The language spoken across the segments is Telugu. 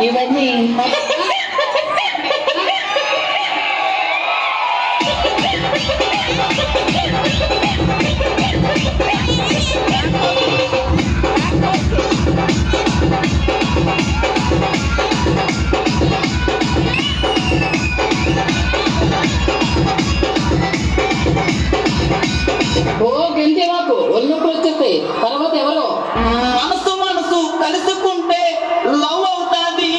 ఇవన్నీ ఓ గంతే మాకు ఒళ్ళొప్పుడు వచ్చేస్తాయి. తర్వాత ఎవరో మనసు మనసు కలుసుకుంటే లవ్ అవుతాది.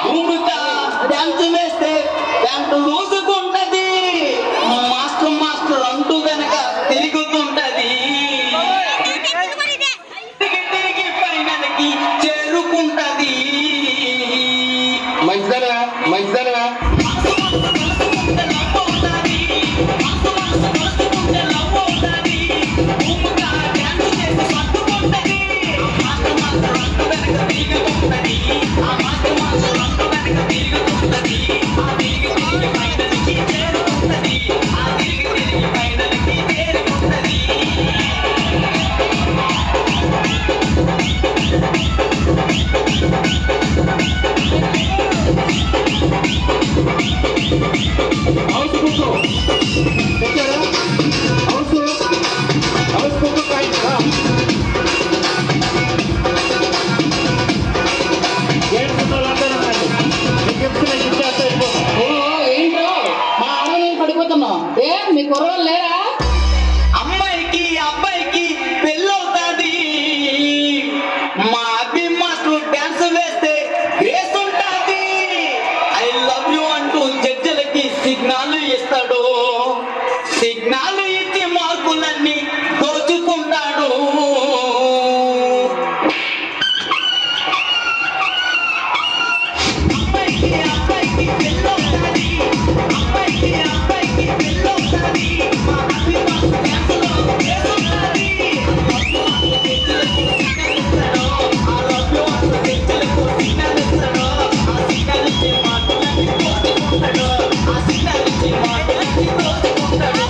భూమిగా డాన్స్ వేస్తే ప్యాంటు లూసుకుంటది. మాస్టర్ మాస్టర్ అంటూ వెనక తిరుగుతుంటది. తిరిగి ఫైనల్కి చేరుకుంటది. మంచిదనా మంచిదనా ఏ మీ కుర్రోళ్ళు లేరా? అమ్మాయికి అబ్బాయికి పెళ్ళవుతాది. మా అభి మాస్టర్ డాన్స్ వేస్తే గ్రేస్ ఉంటాది. ఐ లవ్ యు అంటూ జడ్జిలకి సిగ్నల్ ఇస్తాడు. సిగ్నల్ ఇచ్చి మార్కులన్నీ దోచుకుంటాడు. అమ్మాయికి అబ్బాయికి పెళ్ళవుతాది. అమ్మాయికి అబ్బాయికి పెళ్ళవుతాది. మా అభి మాస్టర్ డాన్స్ లో గ్రేస్ ఉంటాది. ఆ లవ్ యు అంటూ జడ్జిలకు సిగ్నల్ ఇస్తాడు. ఆ సిగ్నల్ ఇచ్చి మార్కులన్నీ దోచుకుంటాడు. ఆ సిగ్నల్ ఇచ్చి మార్కులన్నీ దోచుకుంటాడు.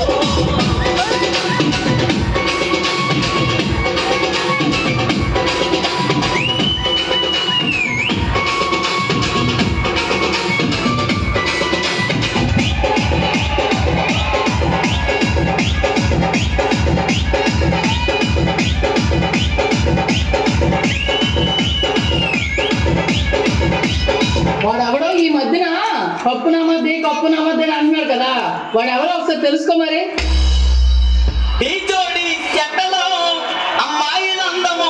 వాడెవడో ఈ మధ్యన కప్పు నమ్మద్ది కప్పు నమ్మద్ది అని అంటున్నాడు కదా, వాడెవరో ఒకసారి తెలుసుకో మరి. ఈ జోడి చెట్టలో అమ్మాయిలందమో